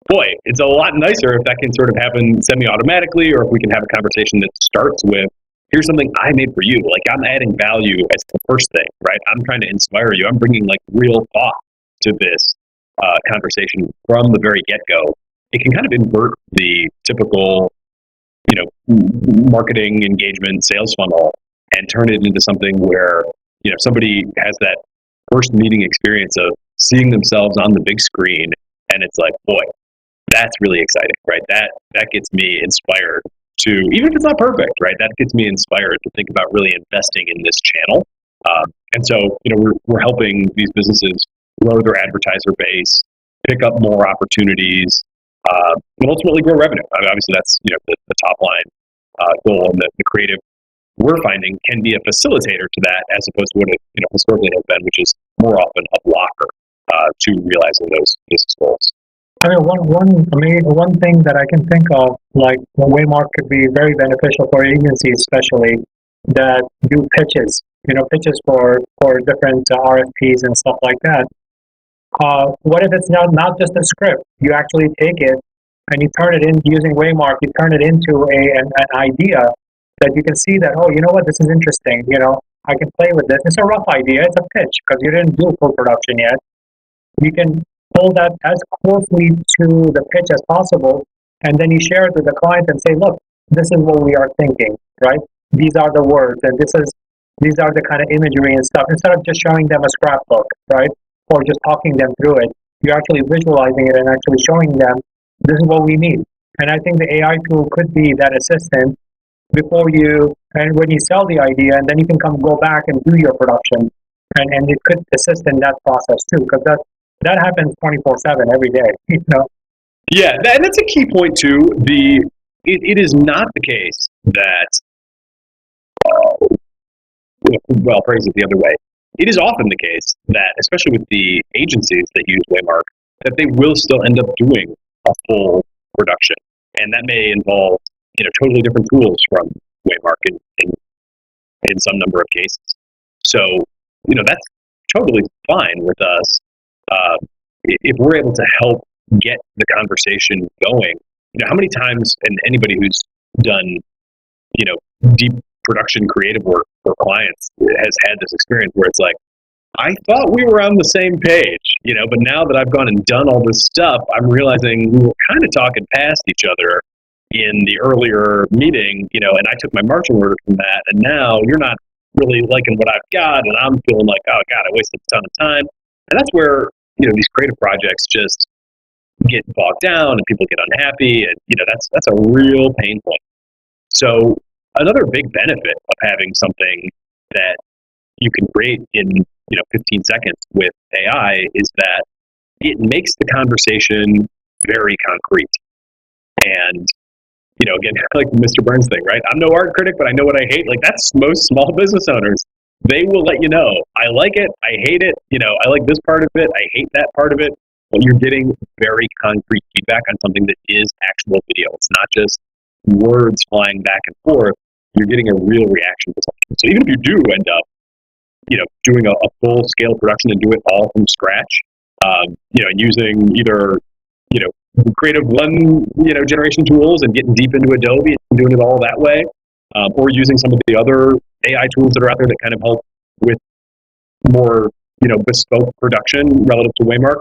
boy, it's a lot nicer if that can sort of happen semi-automatically, or if we can have a conversation that starts with, here's something I made for you. I'm adding value as the first thing, right? I'm trying to inspire you. I'm bringing real thought to this conversation from the very get-go. It can kind of invert the typical, marketing engagement sales funnel and turn it into something where, somebody has that first meeting experience of seeing themselves on the big screen, and it's boy, that's really exciting, right? That gets me inspired to, even if it's not perfect, right? That gets me inspired to think about really investing in this channel. And so, we're helping these businesses grow their advertiser base, pick up more opportunities, and ultimately grow revenue. I mean, obviously, that's the top line goal, and the creative we're finding can be a facilitator to that, as opposed to what it historically has been, which is more often a blocker to realizing those business goals. I mean, one thing that I can think of, Waymark could be very beneficial for agencies, especially that do pitches, pitches for different RFPs and stuff like that. What if it's not just a script? You actually take it and you turn it in using Waymark. You turn it into an idea that you can see that, oh, you know what, this is interesting. I can play with this. It's a rough idea. It's a pitch because you didn't do full production yet. You can pull that as closely to the pitch as possible, and then you share it with the client and say, look, this is what we are thinking, right? These are the words, and these are the kind of imagery and stuff. Instead of just showing them a scrapbook, right? Or just talking them through it, you're actually visualizing it and actually showing them, this is what we need. And I think the AI tool could be that assistant when you sell the idea, and then you can go back and do your production. And it could assist in that process too, because that happens 24/7 every day. Yeah, and that's a key point too. It is not the case that, well, phrase it the other way. It is often the case that, especially with the agencies that use Waymark, that they will still end up doing a full production, and that may involve totally different tools from Waymark in some number of cases. So that's totally fine with us. If we're able to help get the conversation going, how many times, and anybody who's done, deep production creative work for clients has had this experience where it's I thought we were on the same page, but now that I've gone and done all this stuff, I'm realizing we were kind of talking past each other in the earlier meeting, and I took my marching order from that, and now you're not really liking what I've got, and I'm feeling like, oh God, I wasted a ton of time. And that's where, these creative projects just get bogged down and people get unhappy, and that's a real pain point. So another big benefit of having something that you can create in 15 seconds with AI is that it makes the conversation very concrete. And again, like Mr. Burns thing, right? I'm no art critic, but I know what I hate. That's most small business owners. They will let you know, I like it, I hate it, I like this part of it, I hate that part of it. But you're getting very concrete feedback on something that is actual video. It's not just words flying back and forth. You're getting a real reaction to something. So even if you do end up, doing a full scale production and do it all from scratch, using either, creative one, generation tools and getting deep into Adobe and doing it all that way, or using some of the other AI tools that are out there that kind of help with more, bespoke production relative to Waymark.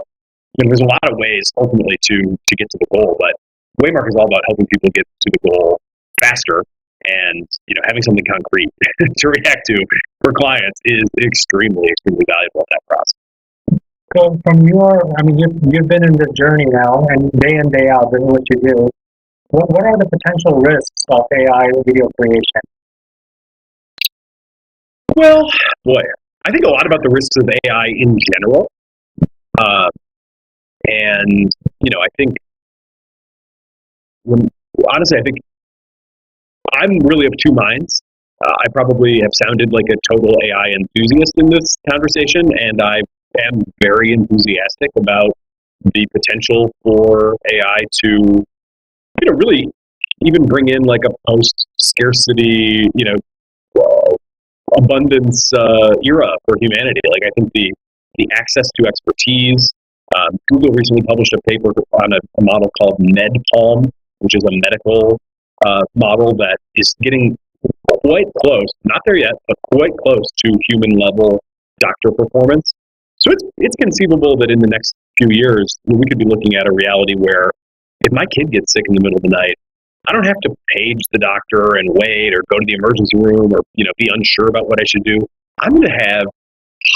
There's a lot of ways ultimately to get to the goal, but Waymark is all about helping people get to the goal faster, and having something concrete to react to for clients is extremely valuable in that process. So you've been in this journey now, and day in, day out, this is what you do. What are the potential risks of AI video creation? Well, boy, I think a lot about the risks of AI in general. And, I think honestly, I think I'm really of two minds. I probably have sounded like a total AI enthusiast in this conversation, and I am very enthusiastic about the potential for AI to, really even bring in like a post-scarcity, abundance era for humanity. Like, I think the access to expertise. Google recently published a paper on a model called MedPalm, which is a medical model that is getting quite close, not there yet, but quite close to human level doctor performance. So it's conceivable that in the next few years, we could be looking at a reality where if my kid gets sick in the middle of the night, I don't have to page the doctor and wait or go to the emergency room or, be unsure about what I should do. I'm going to have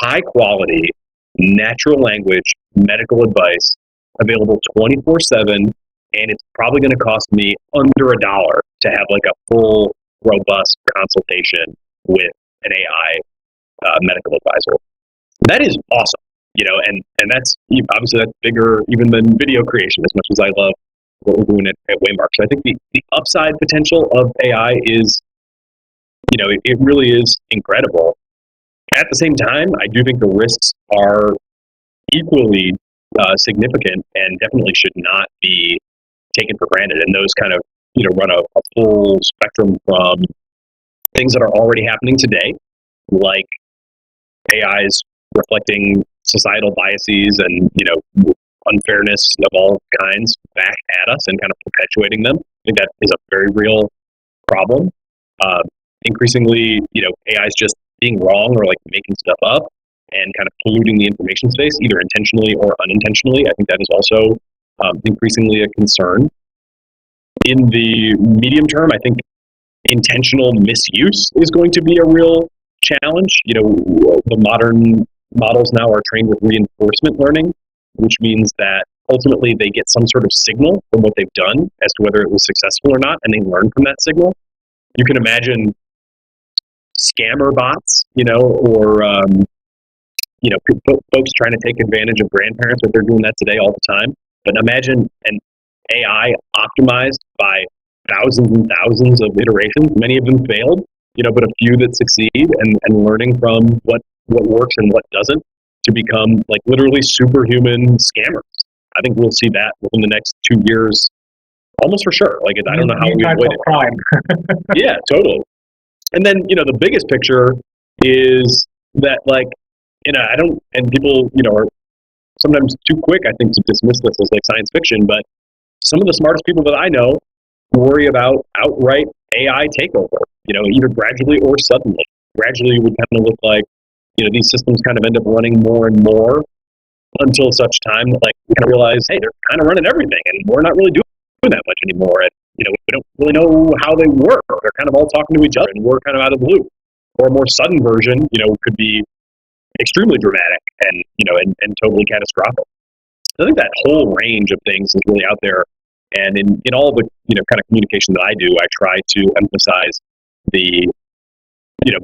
high quality, natural language medical advice available 24/7, and it's probably going to cost me under $1 to have like a full, robust consultation with an AI medical advisor. That is awesome, and that's obviously that's bigger even than video creation, as much as I love what we're doing at Waymark. So I think the upside potential of AI is, it really is incredible. At the same time, I do think the risks are equally significant and definitely should not be taken for granted. And those kind of, run a full spectrum from things that are already happening today, like AIs reflecting societal biases and, unfairness of all kinds back at us and kind of perpetuating them. I think that is a very real problem. Increasingly, AI is just being wrong or like making stuff up and kind of polluting the information space, either intentionally or unintentionally. I think that is also increasingly a concern. In the medium term, I think intentional misuse is going to be a real challenge. The modern models now are trained with reinforcement learning, which means that ultimately they get some sort of signal from what they've done as to whether it was successful or not, and they learn from that signal. You can imagine scammer bots, or folks trying to take advantage of grandparents, but they're doing that today all the time. But imagine an AI optimized by thousands and thousands of iterations. Many of them failed, but a few that succeed, and learning from what works and what doesn't to become like literally superhuman scammers. I think we'll see that within the next 2 years, almost for sure. Like, I don't know how we avoid it. Crime. Yeah, totally. And then, the biggest picture is that, like, I don't, and people, are sometimes too quick, I think, to dismiss this as like science fiction, but some of the smartest people that I know worry about outright AI takeover, either gradually or suddenly. Gradually would kind of look like, these systems kind of end up running more and more until such time that, like, we kind of realize, hey, they're kind of running everything, and we're not really doing that much anymore. And, we don't really know how they work. They're kind of all talking to each other, and we're kind of out of the loop. Or a more sudden version, could be extremely dramatic and, and totally catastrophic. I think that whole range of things is really out there. And in all the, kind of communication that I do, I try to emphasize the,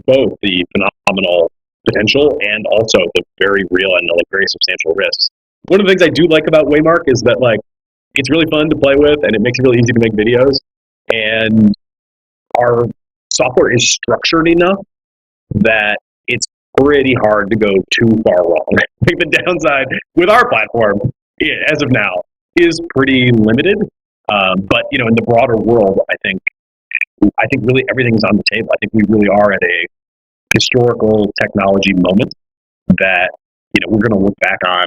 both the phenomenal potential and also the very real and like very substantial risks. One of the things I do like about Waymark is that, like, it's really fun to play with and it makes it really easy to make videos. And our software is structured enough that it's pretty hard to go too far wrong. I think the downside with our platform, as of now, is pretty limited. But, in the broader world, I think really everything's on the table. I think we really are at a historical technology moment that, we're going to look back on,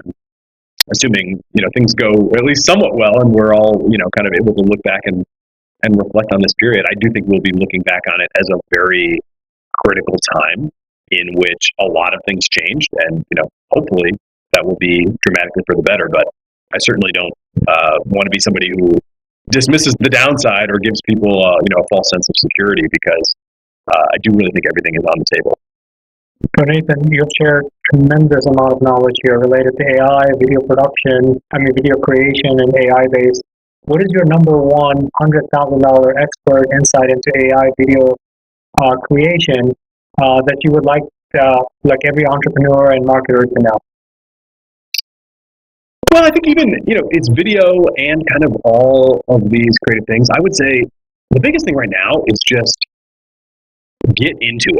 assuming, things go at least somewhat well and we're all, kind of able to look back and reflect on this period. I do think we'll be looking back on it as a very critical time in which a lot of things changed, and, hopefully that will be dramatically for the better. But I certainly don't want to be somebody who dismisses the downside or gives people, a false sense of security, because I do really think everything is on the table. So Nathan, you've shared tremendous amount of knowledge here related to AI, video creation and AI based. What is your number one $100,000 expert insight into AI video creation that you would like every entrepreneur and marketer to know? Well, I think even, it's video and kind of all of these creative things. I would say the biggest thing right now is just get into